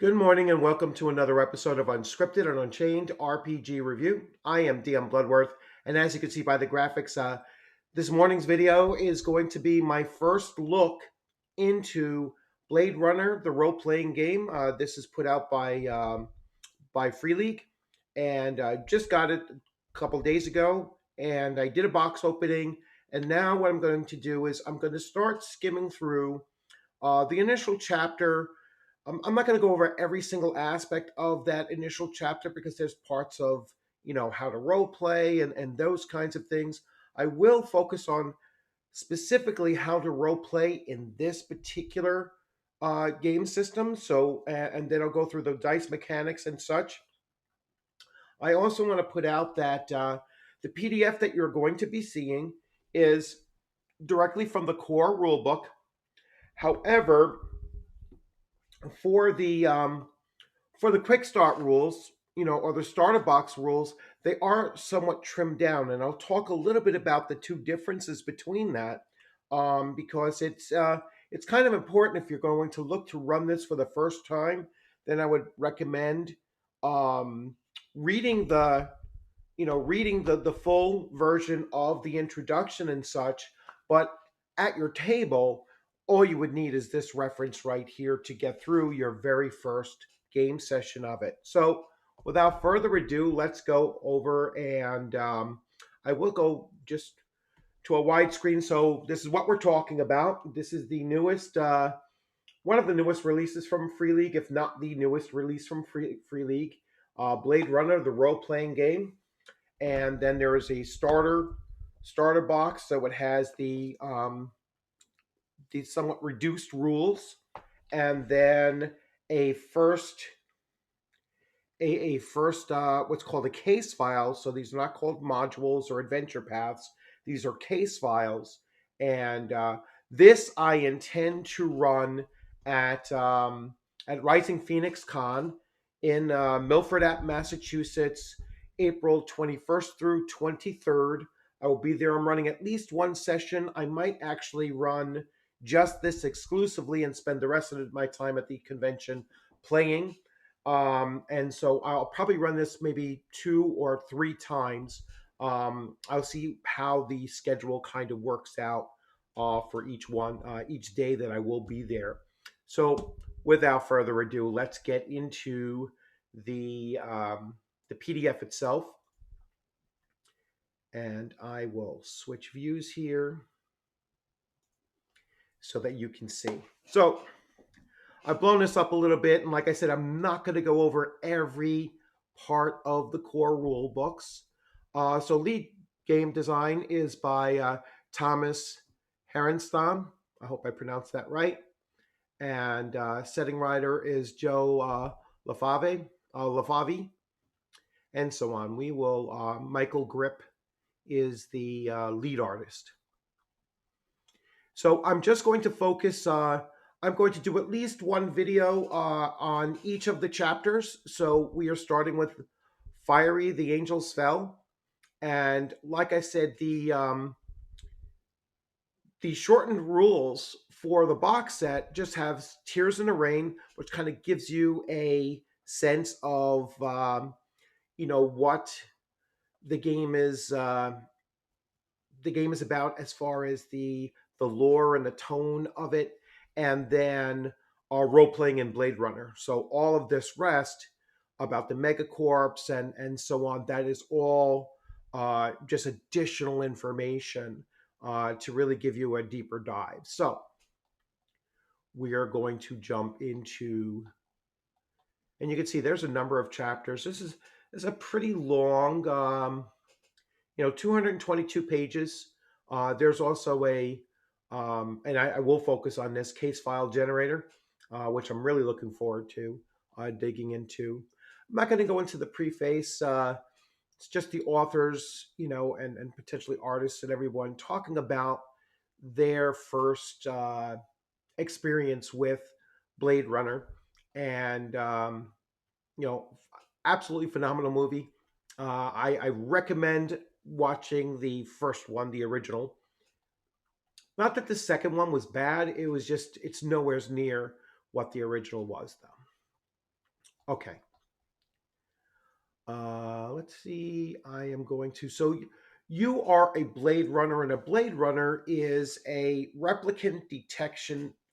Good morning and welcome to another episode of Unscripted and Unchained RPG Review. I am DM Bloodworth, and as you can see by the graphics, this morning's video is going to be my first look into Blade Runner, the role-playing game. This is put out by Free League, and I just got it a couple days ago, and I did a box opening, and now what I'm going to do is I'm going to start skimming through the initial chapter. I'm not going to go over every single aspect of that initial chapter because there's parts of, how to role play and those kinds of things. I will focus on specifically how to role play in this particular game system. So, and then I'll go through the dice mechanics and such. I also want to put out that the PDF that you're going to be seeing is directly from the core rulebook. However, for the for the quick start rules, or the starter box rules, they are somewhat trimmed down, and I'll talk a little bit about the two differences between that, because it's kind of important if you're going to look to run this for the first time. Then I would recommend um, reading the full version of the introduction and such, but at your table all you would need is this reference right here to get through your very first game session of it. So without further ado, let's go over, and I will go just to a widescreen. So this is what we're talking about. This is the newest one of the newest releases from Free League, if not the newest release from Free League, Blade Runner, the role-playing game. And then there is a starter box, so it has the somewhat reduced rules, and then a first a first what's called a case file. So these are not called modules or adventure paths; these are case files, and this I intend to run at Rising Phoenix Con in Milford, Massachusetts, April 21st through 23rd. I will be there. I'm running at least one session. I might actually run just this exclusively and spend the rest of my time at the convention playing. And so I'll probably run this maybe two or three times. I'll see how the schedule kind of works out for each day that I will be there. So without further ado, let's get into the PDF itself. And I will switch views here so that you can see. So I've blown this up a little bit, and like I said, I'm not going to go over every part of the core rule books. So lead game design is by Thomas Herenstam. I hope I pronounced that right. And setting writer is Joe Lafavi, and so on. We will. Michael Grip is the lead artist. So I'm just going to focus. I'm going to do at least one video on each of the chapters. So we are starting with Fiery, the Angels Fell. And like I said, the shortened rules for the box set just have Tears in the Rain, which kind of gives you a sense of what the game is. The game is about as far as the lore and the tone of it, and then role playing in Blade Runner. So all of this rest about the megacorps and so on, that is all just additional information to really give you a deeper dive. So we are going to jump into, and you can see there's a number of chapters. This is a pretty long, 222 pages. There's also and I will focus on this case file generator, which I'm really looking forward to digging into. I'm not going to go into the preface. It's just the authors, and potentially artists and everyone talking about their first experience with Blade Runner, and you know, absolutely phenomenal movie. I recommend watching the first one, the original. Not that the second one was bad. It was just it's nowhere near what the original was, though. Okay. Let's see. I am going to. So you are a Blade Runner, and a Blade Runner is a replicant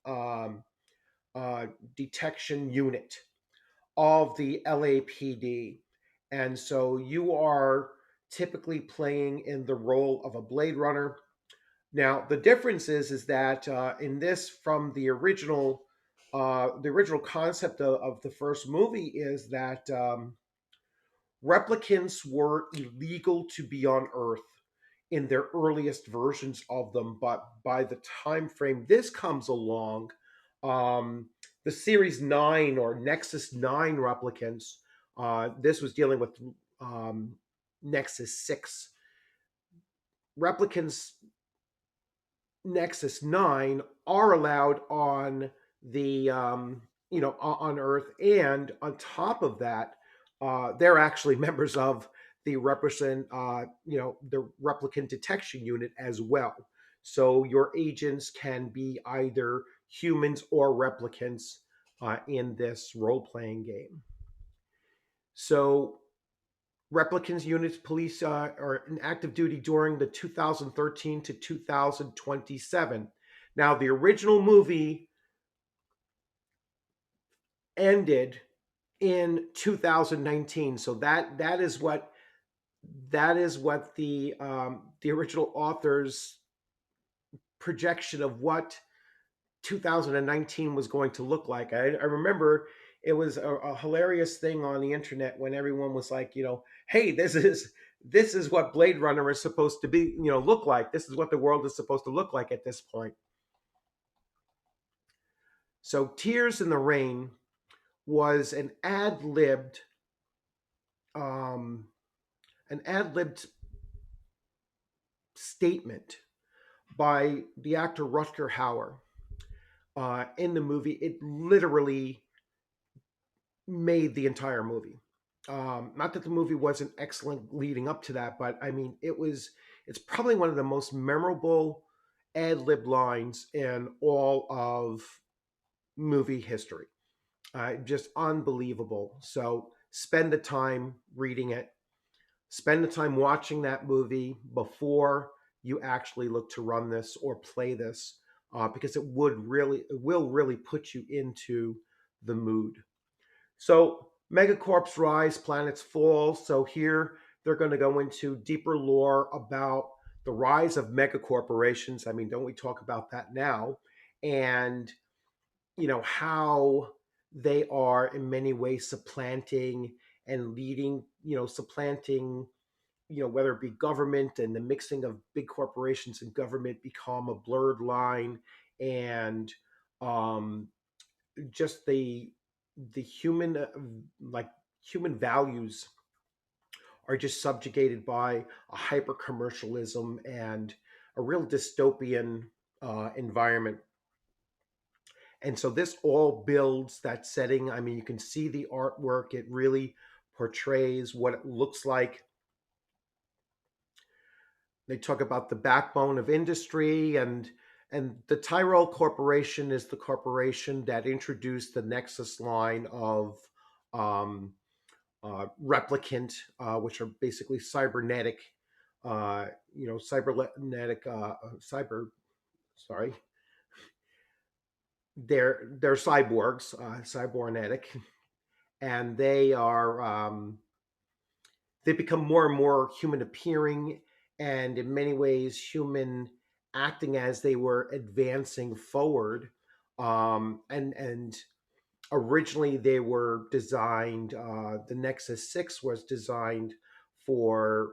uh, detection unit of the LAPD. And so you are typically playing in the role of a Blade Runner. Now, the difference is that in this, from the original concept of the first movie is that replicants were illegal to be on Earth in their earliest versions of them, but by the time frame this comes along, um, the Series 9 or Nexus 9 replicants, this was dealing with um, Nexus 6 replicants. Nexus 9 are allowed on the on Earth, and on top of that, they're actually members of the the replicant detection unit as well. So your agents can be either humans or replicants in this role playing game. So replicants units police are in active duty during the 2013 to 2027. Now, the original movie ended in 2019, so that is what the original author's projection of what 2019 was going to look like. I remember it was a hilarious thing on the internet when everyone was like, hey, this is what Blade Runner is supposed to be, look like. This is what the world is supposed to look like at this point. So, Tears in the Rain was um, an ad-libbed statement by the actor Rutger Hauer in the movie. It literally made the entire movie. Not that the movie wasn't excellent leading up to that, but I mean, it's probably one of the most memorable ad lib lines in all of movie history. Just unbelievable. So spend the time reading it, spend the time watching that movie before you actually look to run this or play this, because it will really put you into the mood. So megacorps rise, planets fall. So here they're going to go into deeper lore about the rise of megacorporations. I mean, don't we talk about that now? And how they are in many ways supplanting and leading, supplanting, whether it be government, and the mixing of big corporations and government become a blurred line, and um, just the human like human values are just subjugated by a hyper commercialism and a real dystopian environment. And so this all builds that setting. I mean, you can see the artwork, it really portrays what it looks like. They talk about the backbone of industry, and the Tyrell Corporation is the corporation that introduced the Nexus line of um, replicant, which are basically cybernetic, cybernetic, cyber. Sorry, they're cyborgs, cybernetic, and they become more and more human appearing, and in many ways human, acting as they were advancing forward. And originally they were designed. The Nexus 6 was designed for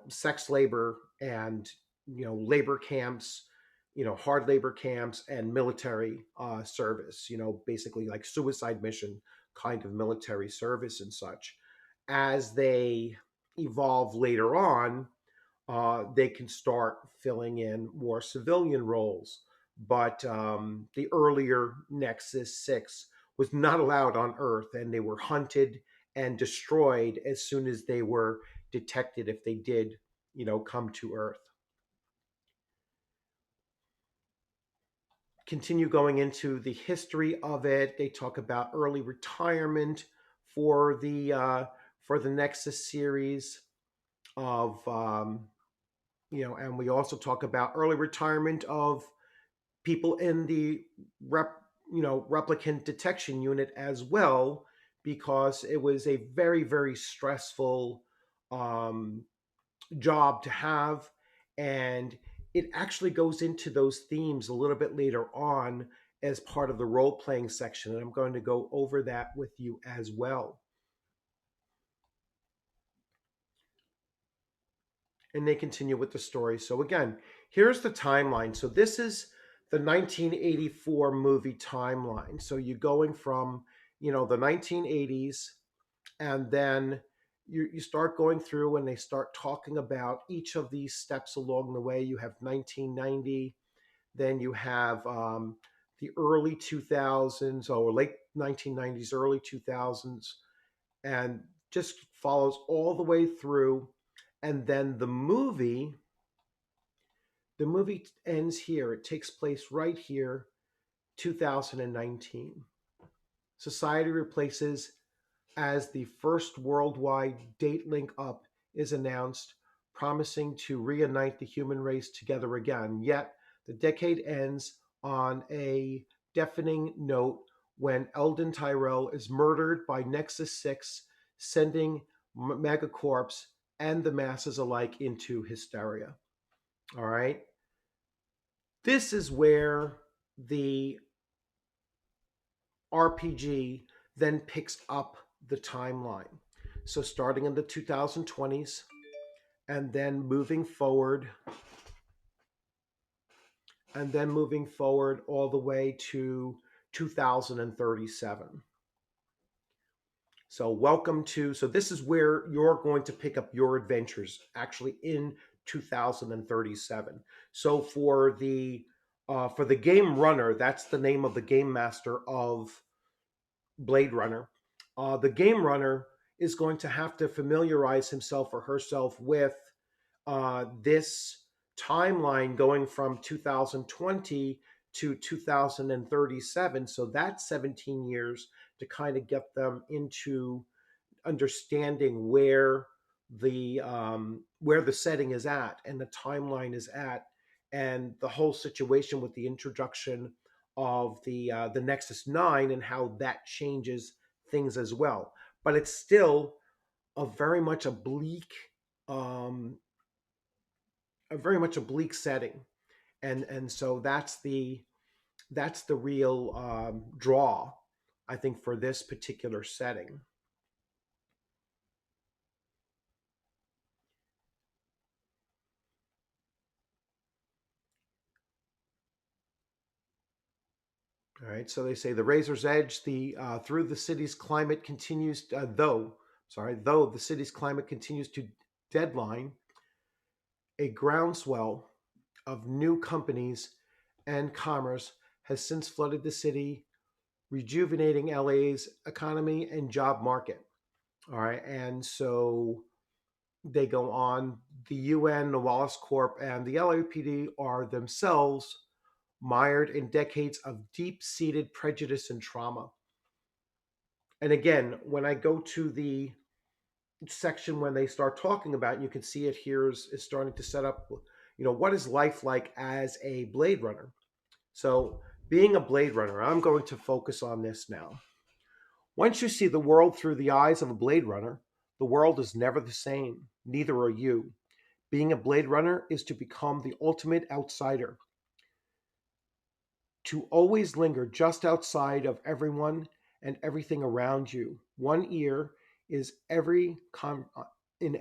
sex labor and labor camps, hard labor camps and military service. Basically like suicide mission kind of military service and such. As they evolve later on, they can start filling in more civilian roles. But the earlier Nexus 6 was not allowed on Earth, and they were hunted and destroyed as soon as they were detected, if they did, come to Earth. continue going into the history of it. They talk about early retirement for the Nexus series of and we also talk about early retirement of people in the replicant detection unit as well, because it was a very, very stressful um, job to have. And it actually goes into those themes a little bit later on as part of the role playing section. And I'm going to go over that with you as well. And they continue with the story. So, again, here's the timeline. So, this is the 1984 movie timeline. So, you're going from, the 1980s, and then you start going through and they start talking about each of these steps along the way. You have 1990, then you have the early 2000s or late 1990s, early 2000s, and just follows all the way through. And then the movie ends here. It takes place right here, 2019. Society replaces as the first worldwide date link up is announced, promising to reunite the human race together again. Yet, the decade ends on a deafening note when Eldon Tyrell is murdered by Nexus 6, sending Megacorps and the masses alike into hysteria. All right. This is where the RPG then picks up the timeline. So starting in the 2020s and then moving forward all the way to 2037. So this is where you're going to pick up your adventures actually in 2037. So for the game runner, that's the name of the game master of Blade Runner. The game runner is going to have to familiarize himself or herself with this timeline going from 2020 to 2037. So that's 17 years to kind of get them into understanding where the setting is at and the timeline is at, and the whole situation with the introduction of the Nexus 9 and how that changes things as well. But it's still a very much a bleak um, setting, and so that's the real draw, I think, for this particular setting. All right, so they say the razor's edge, the through the city's climate continues, though the city's climate continues to deadline, a groundswell of new companies and commerce has since flooded the city, rejuvenating LA's economy and job market. All right, and so they go on. The UN, the Wallace Corp, and the LAPD are themselves mired in decades of deep-seated prejudice and trauma. And again, when I go to the section when they start talking about it, you can see it here is starting to set up, what is life like as a Blade Runner? So being a Blade Runner, I'm going to focus on this now. Once you see the world through the eyes of a Blade Runner, the world is never the same. Neither are you. Being a Blade Runner is to become the ultimate outsider, to always linger just outside of everyone and everything around you. One ear is in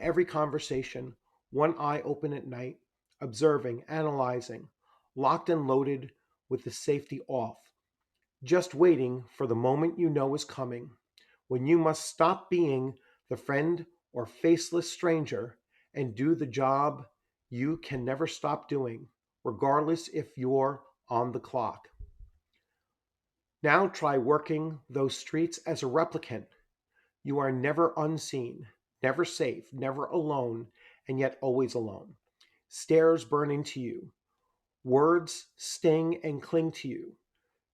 every conversation, one eye open at night, observing, analyzing, locked and loaded with the safety off, just waiting for the moment you know is coming, when you must stop being the friend or faceless stranger and do the job you can never stop doing, regardless if you're on the clock. Now try working those streets as a replicant. You are never unseen, never safe, never alone, and yet always alone. Stairs burn into you. Words sting and cling to you.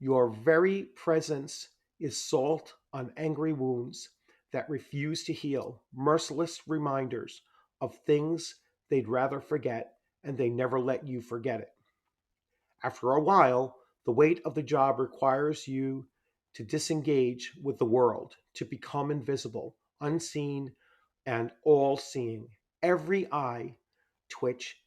Your very presence is salt on angry wounds that refuse to heal, merciless reminders of things they'd rather forget, and they never let you forget it. After a while, the weight of the job requires you to disengage with the world, to become invisible, unseen, and all seeing. Every eye twitch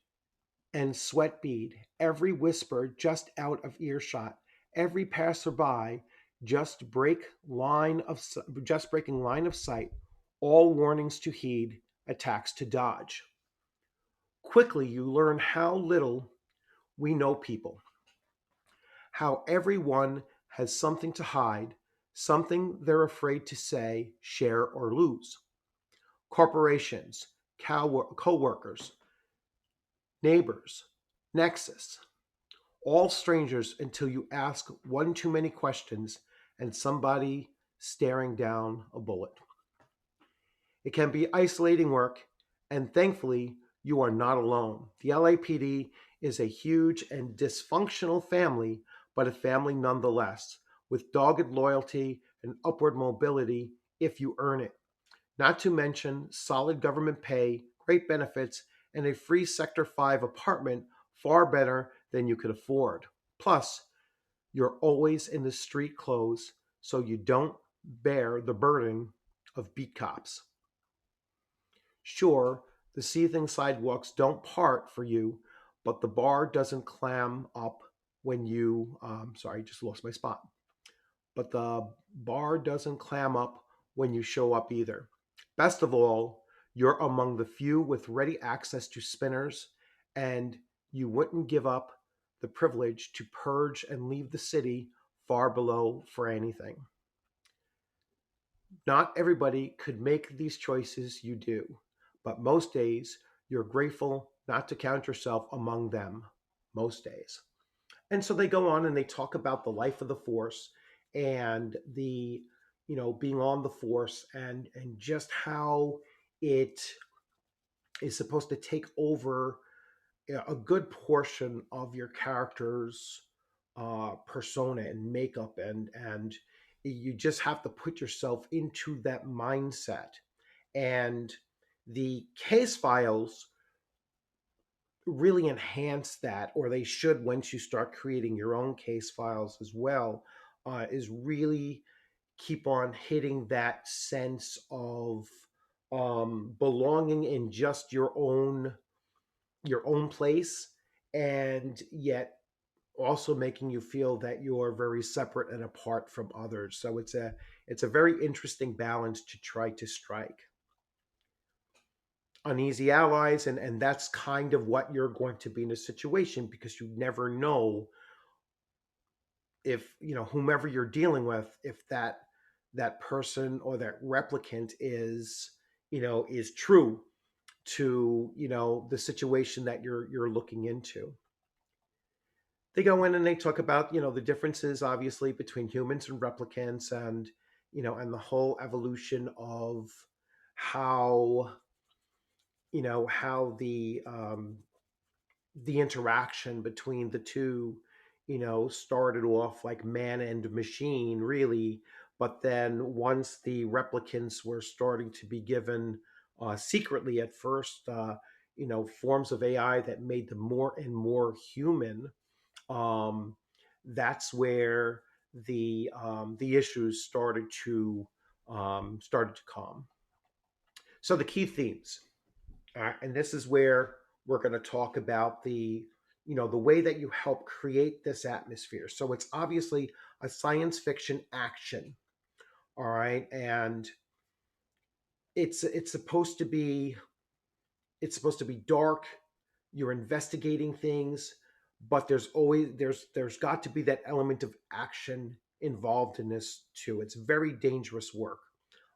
and sweat bead, every whisper just out of earshot, every passerby just breaking line of sight, all warnings to heed, attacks to dodge. Quickly you learn how little we know people, how everyone has something to hide, something they're afraid to say, share, or lose. Corporations, co-workers, neighbors, nexus, all strangers until you ask one too many questions and somebody staring down a bullet. It can be isolating work, and thankfully, you are not alone. The LAPD is a huge and dysfunctional family, but a family nonetheless, with dogged loyalty and upward mobility if you earn it. Not to mention solid government pay, great benefits, and a free Sector 5 apartment far better than you could afford. Plus, you're always in the street clothes, so you don't bear the burden of beat cops. Sure, the seething sidewalks don't part for you, but the bar doesn't clam up when you. Sorry, just lost my spot. But the bar doesn't clam up when you show up either. Best of all, you're among the few with ready access to spinners, and you wouldn't give up the privilege to purge and leave the city far below for anything. Not everybody could make these choices you do, but most days you're grateful not to count yourself among them. Most days. And so they go on and they talk about the life of the force and the, being on the force and just how it is supposed to take over a good portion of your character's persona and makeup, and you just have to put yourself into that mindset. And the case files really enhance that, or they should once you start creating your own case files as well, is really keep on hitting that sense of belonging in just your own place, and yet also making you feel that you're very separate and apart from others. So it's a very interesting balance to try to strike. Uneasy allies, and that's kind of what you're going to be in a situation, because you never know if whomever you're dealing with, if that person or that replicant is true to the situation that you're looking into. They go in and they talk about the differences obviously between humans and replicants, and the whole evolution of how how the interaction between the two started off like man and machine really, but then once the replicants were starting to be given secretly at first forms of AI that made them more and more human, um, that's where the issues started to come. So the key themes, and this is where we're going to talk about the way that you help create this atmosphere. So it's obviously a science fiction action, all right, and it's supposed to be dark. You're investigating things, but there's got to be that element of action involved in this too. It's very dangerous work.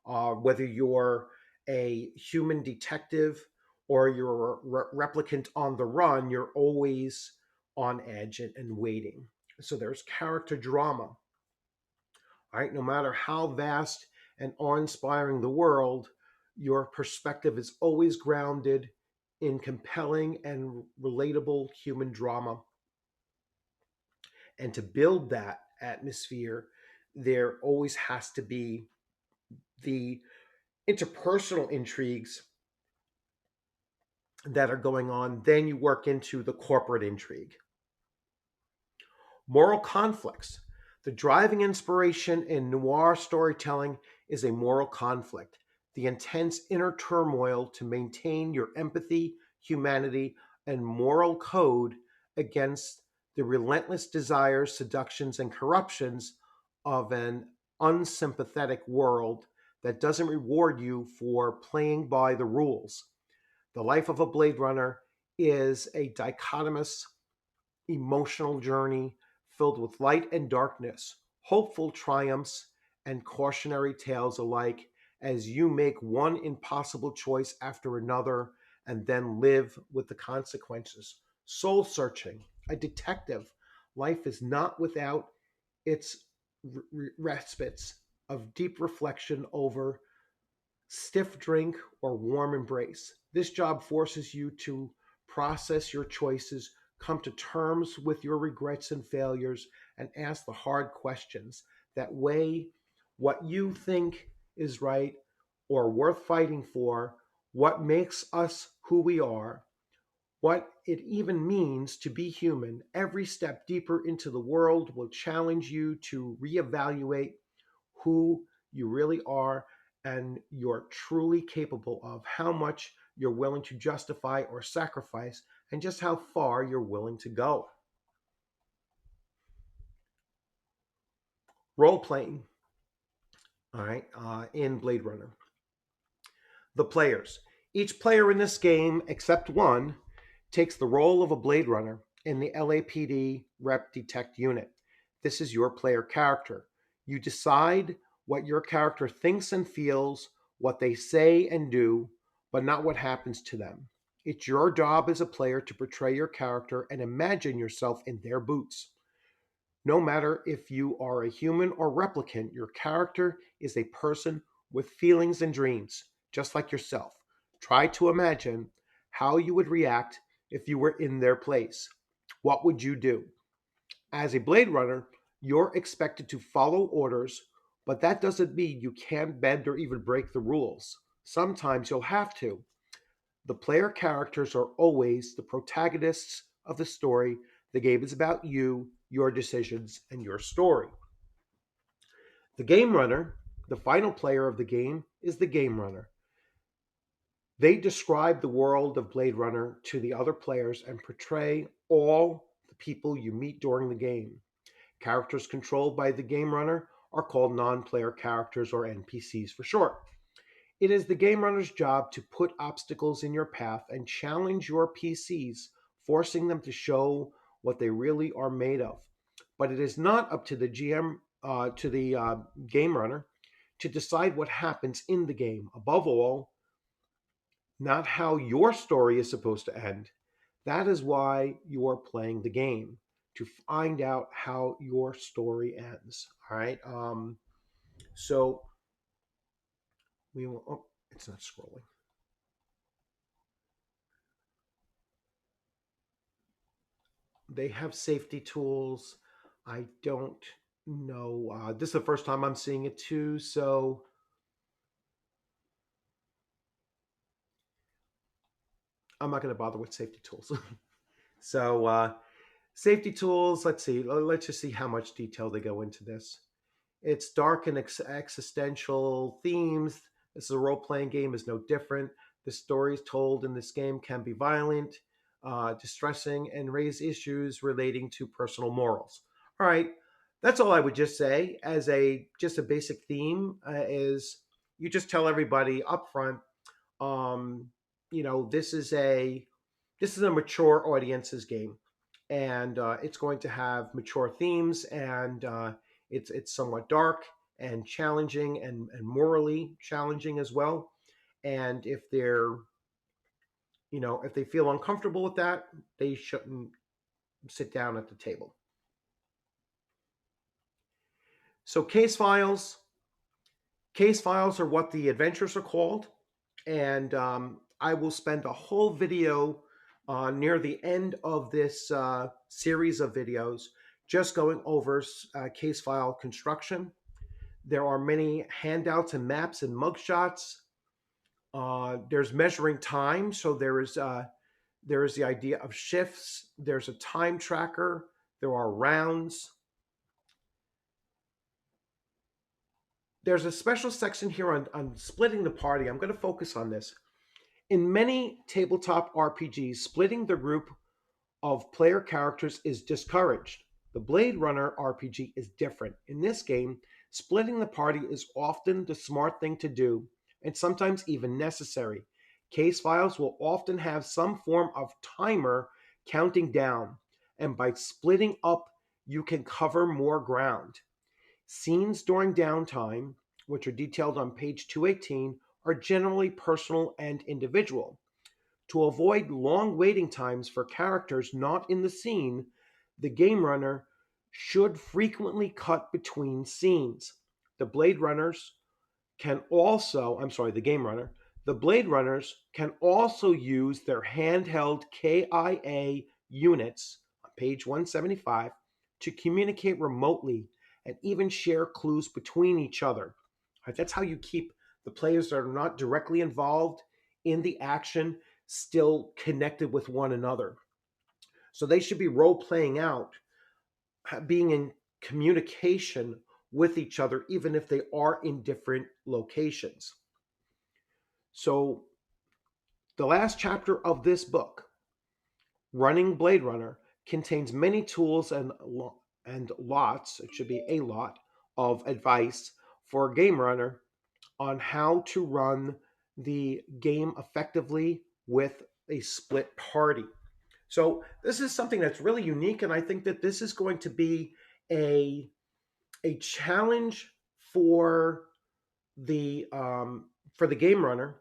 Whether you're a human detective or you're a replicant on the run, you're always on edge and waiting. So there's character drama. All right, no matter how vast and awe-inspiring the world, your perspective is always grounded in compelling and relatable human drama. And to build that atmosphere, there always has to be the interpersonal intrigues that are going on. Then you work into the corporate intrigue. Moral conflicts. The driving inspiration in noir storytelling is a moral conflict, the intense inner turmoil to maintain your empathy, humanity, and moral code against the relentless desires, seductions, and corruptions of an unsympathetic world that doesn't reward you for playing by the rules. The life of a Blade Runner is a dichotomous emotional journey filled with light and darkness, hopeful triumphs, and cautionary tales alike as you make one impossible choice after another and then live with the consequences. Soul searching, a detective. Life is not without its respites of deep reflection over stiff drink, or warm embrace. This job forces you to process your choices, come to terms with your regrets and failures, and ask the hard questions that weigh what you think is right or worth fighting for, what makes us who we are, what it even means to be human. Every step deeper into the world will challenge you to reevaluate who you really are and you're truly capable of, how much you're willing to justify or sacrifice, and just how far you're willing to go. Role playing, all right, in Blade Runner. The players. Each player in this game, except one, takes the role of a Blade Runner in the LAPD Rep Detect unit. This is your player character. You decide what your character thinks and feels, what they say and do, but not what happens to them. It's your job as a player to portray your character and imagine yourself in their boots. No matter if you are a human or replicant, your character is a person with feelings and dreams, just like yourself. Try to imagine how you would react if you were in their place. What would you do? As a Blade Runner, you're expected to follow orders, but that doesn't mean you can't bend or even break the rules. Sometimes you'll have to. The player characters are always the protagonists of the story. The game is about you, your decisions, and your story. The game runner, the final player of the game, is the game runner. They describe the world of Blade Runner to the other players and portray all the people you meet during the game. Characters controlled by the game runner are called non player characters, or NPCs for short. It is the game runner's job to put obstacles in your path and challenge your PCs, forcing them to show what they really are made of. But it is not up to the GM, to the game runner, to decide what happens in the game. Above all, not how your story is supposed to end. That is why you are playing the game, to find out how your story ends. All right. So we will. Oh, it's not scrolling. They have safety tools. I don't know. This is the first time I'm seeing it too, so I'm not going to bother with safety tools. So, safety tools, let's see. Let's just see how much detail they go into this. It's dark and existential themes. This is a role playing game, is no different. The stories told in this game can be violent, distressing, and raise issues relating to personal morals. All right, that's all I would just say as a just a basic theme is you just tell everybody up front, um, this is a mature audience's game, and it's going to have mature themes, and it's somewhat dark and challenging and morally challenging as well. And if they feel uncomfortable with that, they shouldn't sit down at the table. So case files are what the adventures are called, and I will spend a whole video near the end of this series of videos just going over case file construction. There are many handouts and maps and mugshots. There's measuring time, so there is the idea of shifts. There's a time tracker. There are rounds. There's a special section here on splitting the party. I'm going to focus on this. In many tabletop RPGs, splitting the group of player characters is discouraged. The Blade Runner RPG is different. In this game, splitting the party is often the smart thing to do, and sometimes even necessary. Case files will often have some form of timer counting down, and by splitting up, you can cover more ground. Scenes during downtime, which are detailed on page 218, are generally personal and individual. To avoid long waiting times for characters not in the scene, the game runner should frequently cut between scenes. The Blade Runners can also, I'm sorry, the game runner, the Blade Runners can also use their handheld KIA units on page 175 to communicate remotely and even share clues between each other. Right, that's how you keep the players that are not directly involved in the action still connected with one another. So they should be role playing out, being in communication with each other, even if they are in different locations. So the last chapter of this book, Running Blade Runner, contains many tools and lots, it should be a lot, of advice for a game runner on how to run the game effectively with a split party. So this is something that's really unique, and I think that this is going to be a a challenge for for the game runner,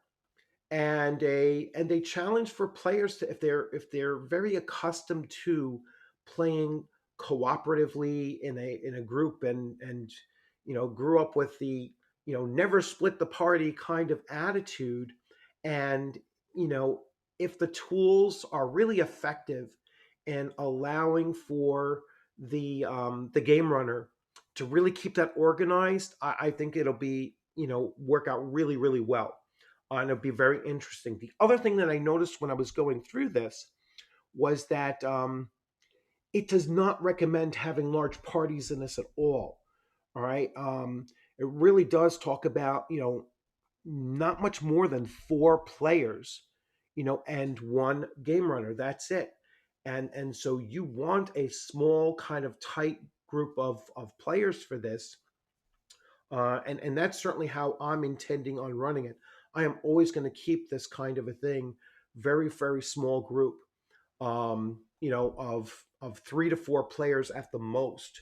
and a challenge for players to, if they're very accustomed to playing cooperatively in a group, and grew up with the never split the party kind of attitude. And if the tools are really effective in allowing for the game runner to really keep that organized, I think it'll be work out really, really well, and it'll be very interesting. The other thing that I noticed when I was going through this was that it does not recommend having large parties in this at all. All right. It really does talk about, not much more than four players, and one game runner. That's it. And so you want a small kind of tight group of players for this. And that's certainly how I'm intending on running it. I am always going to keep this kind of a thing very, very small group, of 3 to 4 players at the most.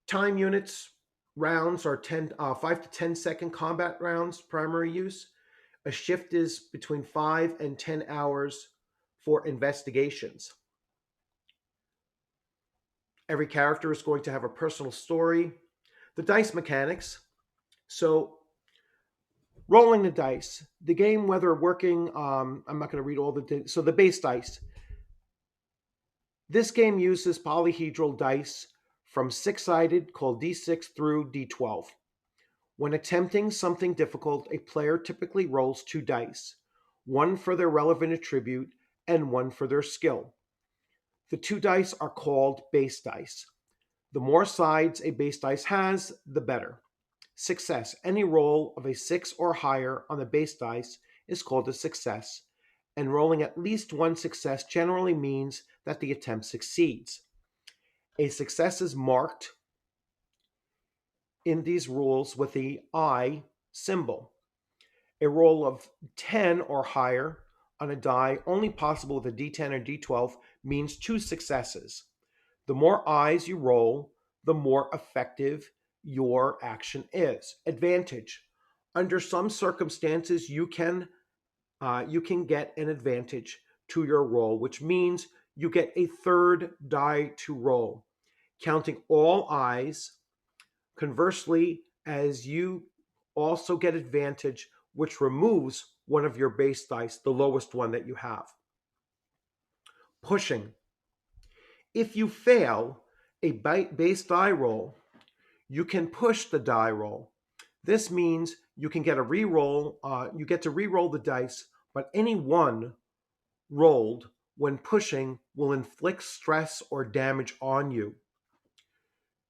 Time units rounds are 5 to 10 second combat rounds, primary use. A shift is between 5 and 10 hours for investigations. Every character is going to have a personal story. The dice mechanics. So, rolling the dice. The game, whether working, I'm not going to read all so the base dice. This game uses polyhedral dice from 6-sided, called D6 through D12. When attempting something difficult, a player typically rolls 2 dice, one for their relevant attribute and one for their skill. The 2 dice are called base dice. The more sides a base dice has, the better. Success. Any roll of a 6 or higher on the base dice is called a success, and rolling at least one success generally means that the attempt succeeds. A success is marked in these rules with the I symbol. A roll of 10 or higher on a die, only possible with a D10 or D12, means 2 successes. The more I's you roll, the more effective your action is. Advantage. Under some circumstances, you can get an advantage to your roll, which means you get a third die to roll, counting all I's. Conversely, as you also get advantage, which removes one of your base dice, the lowest one that you have. Pushing. If you fail a base die roll, you can push the die roll. This means you can get a re-roll. You get to re-roll the dice, but any one rolled when pushing will inflict stress or damage on you.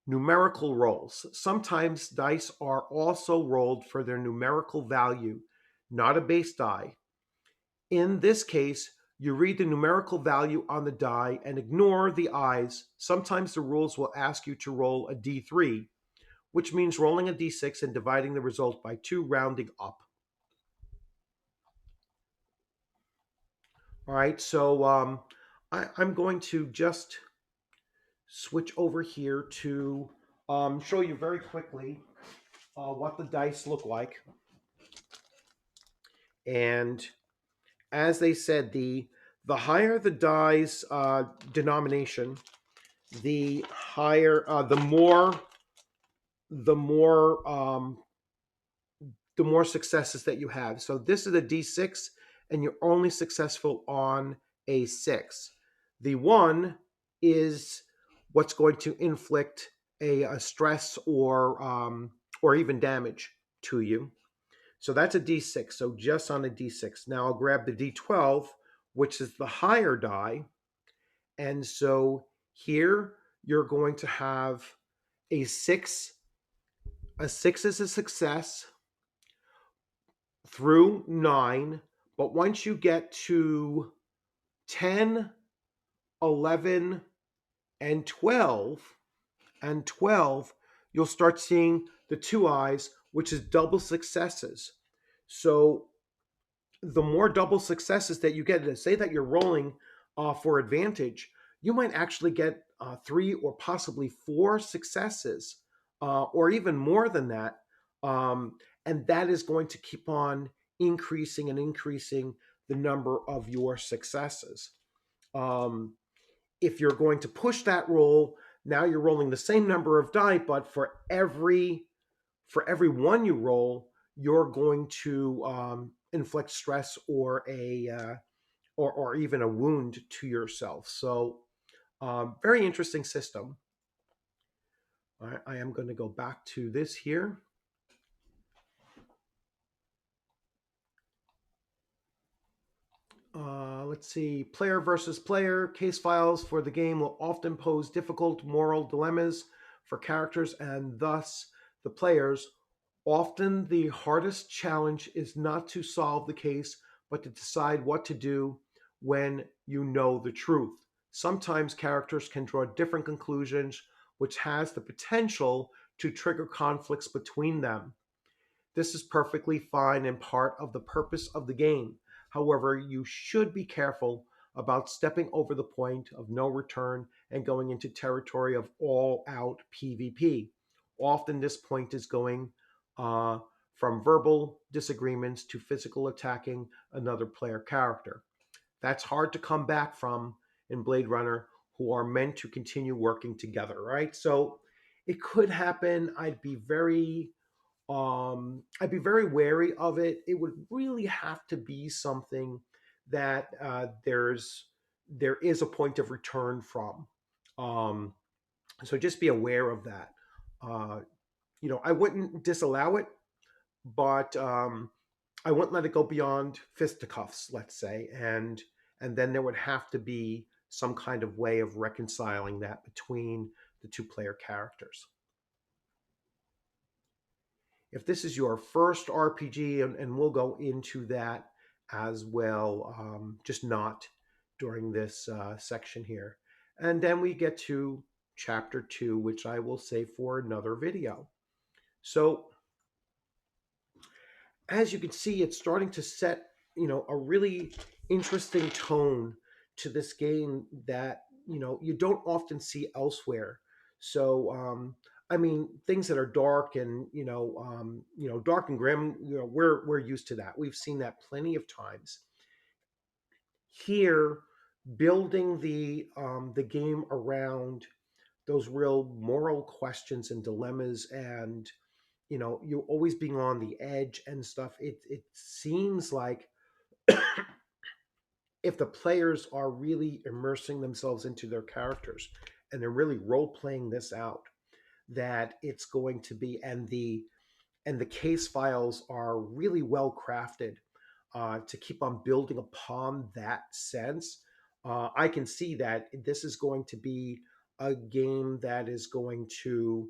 Numerical rolls. Sometimes dice are also rolled for their numerical value, not a base die. In this case, you read the numerical value on the die and ignore the eyes. Sometimes the rules will ask you to roll a d3, which means rolling a d6 and dividing the result by 2, rounding up. All right, so I'm going to just switch over here to show you very quickly what the dice look like. And as they said, the higher the die's denomination, the higher, the more successes that you have. So this is a D6, and you're only successful on a 6. The 1 is what's going to inflict a stress or even damage to you. So that's a D6. So just on a D6. Now I'll grab the D12, which is the higher die. And so here you're going to have a 6. A 6 is a success through 9. But once you get to 10, 11, and 12, you'll start seeing the 2 eyes, which is double successes. So the more double successes that you get, say that you're rolling for advantage, you might actually get 3 or possibly 4 successes, or even more than that. And that is going to keep on increasing and increasing the number of your successes. If you're going to push that roll, now you're rolling the same number of die, but for every one you roll, you're going to inflict stress or or even a wound to yourself. So very interesting system. All right, I am going to go back to this here. Let's see. Player versus player. Case files for the game will often pose difficult moral dilemmas for characters and thus the players. Often the hardest challenge is not to solve the case, but to decide what to do when you know the truth. Sometimes characters can draw different conclusions, which has the potential to trigger conflicts between them. This is perfectly fine and part of the purpose of the game. However, you should be careful about stepping over the point of no return and going into territory of all-out PvP. Often this point is going from verbal disagreements to physical attacking another player character. That's hard to come back from in Blade Runner, who are meant to continue working together, right? So it could happen. I'd be very wary of it. It would really have to be something that there is a point of return from. Um, so just be aware of that. Uh, I wouldn't disallow it, but I wouldn't let it go beyond fisticuffs, let's say, and then there would have to be some kind of way of reconciling that between the two player characters. If this is your first RPG, and we'll go into that as well, just not during this section here. And then we get to chapter 2, which I will save for another video. So as you can see, it's starting to set, a really interesting tone to this game that, you don't often see elsewhere. So, I mean, things that are dark and, dark and grim, we're used to that. We've seen that plenty of times. Here, building the game around those real moral questions and dilemmas, and you always being on the edge and stuff, it seems like if the players are really immersing themselves into their characters and they're really role playing this out, that it's going to be, and the case files are really well crafted to keep on building upon that sense. I can see that this is going to be a game that is going to,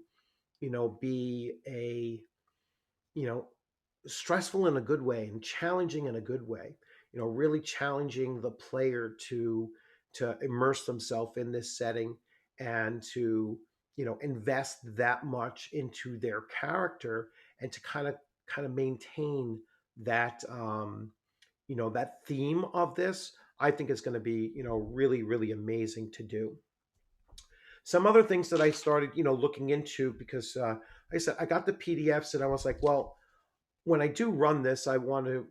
be a, you know, stressful in a good way and challenging in a good way. Really challenging the player to immerse themselves in this setting and to invest that much into their character and to kind of maintain that that theme of this. I think is going to be really really amazing to do. Some other things that I started looking into because like I said, I got the PDFs and I was like, well, when I do run this, I want to,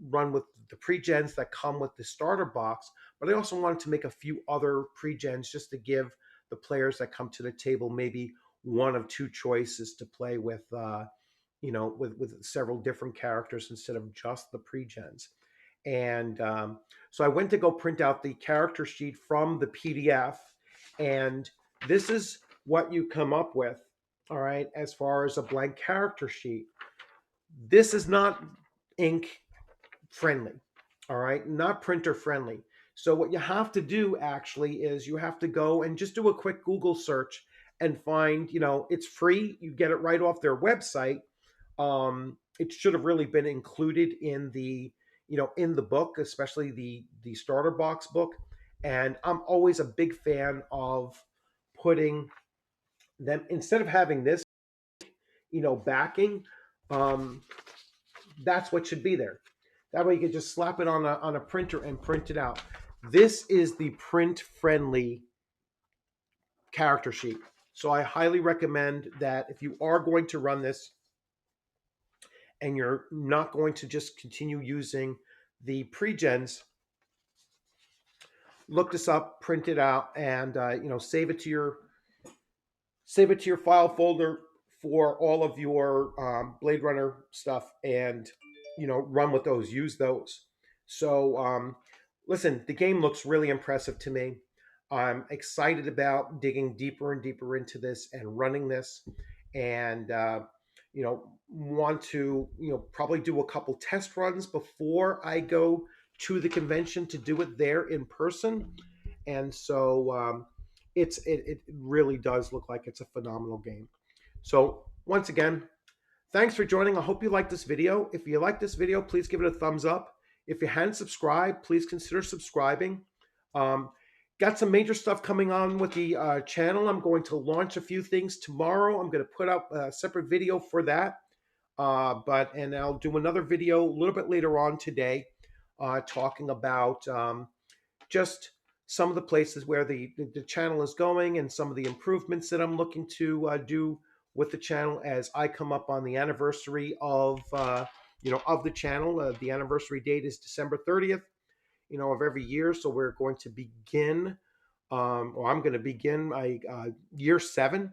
run with the pre-gens that come with the starter box, but I also wanted to make a few other pre-gens just to give the players that come to the table maybe one of two choices to play with, with several different characters instead of just the pre-gens. And so I went to go print out the character sheet from the PDF, and this is what you come up with, all right, as far as a blank character sheet. This is not ink friendly, all right, not printer friendly. So what you have to do actually is you have to go and just do a quick Google search and find, it's free. You get it right off their website. It should have really been included in the, in the book, especially the starter box book. And I'm always a big fan of putting them, instead of having this, backing, um, that's what should be there. That way you can just slap it on a printer and print it out. This is the print friendly character sheet. So I highly recommend that if you are going to run this and you're not going to just continue using the pre-gens, look this up, print it out, and save it to your file folder for all of your Blade Runner stuff, and run with those, use those. So listen, the game looks really impressive to me. I'm excited about digging deeper and deeper into this and running this, and want to probably do a couple test runs before I go to the convention to do it there in person. And so it really does look like it's a phenomenal game. So once again, thanks for joining. I hope you liked this video. If you like this video, please give it a thumbs up. If you hadn't subscribed, please consider subscribing. Got some major stuff coming on with the channel. I'm going to launch a few things tomorrow. I'm going to put out a separate video for that. And I'll do another video a little bit later on today talking about just some of the places where the channel is going and some of the improvements that I'm looking to do with the channel as I come up on the anniversary of of the channel. The anniversary date is December 30th, of every year. So we're going to begin, or I'm going to begin my year 7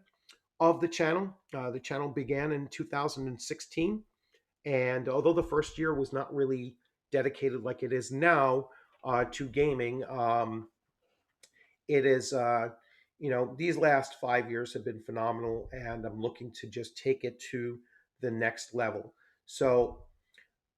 of the channel. The channel began in 2016, and although the first year was not really dedicated like it is now to gaming, it is these last 5 years have been phenomenal, and I'm looking to just take it to the next level. So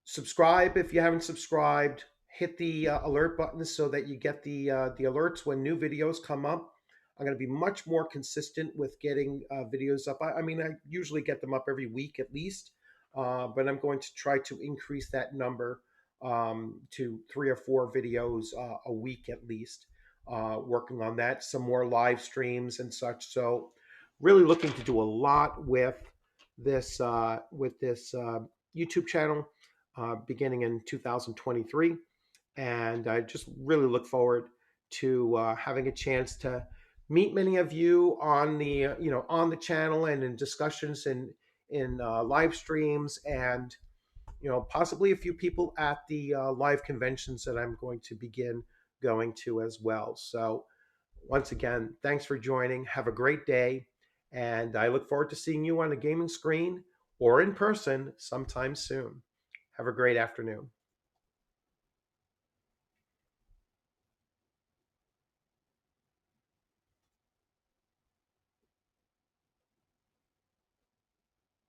subscribe if you haven't subscribed. Hit the alert button so that you get the alerts when new videos come up. I'm going to be much more consistent with getting videos up. I mean, I usually get them up every week at least, but I'm going to try to increase that number to 3 or 4 videos a week at least. Working on that, some more live streams and such. So really looking to do a lot with this YouTube channel beginning in 2023. And I just really look forward to having a chance to meet many of you on the on the channel and in discussions and in live streams, and possibly a few people at the live conventions that I'm going to begin going to as well. So once again, thanks for joining. Have a great day, and I look forward to seeing you on a gaming screen or in person sometime soon. Have a great afternoon.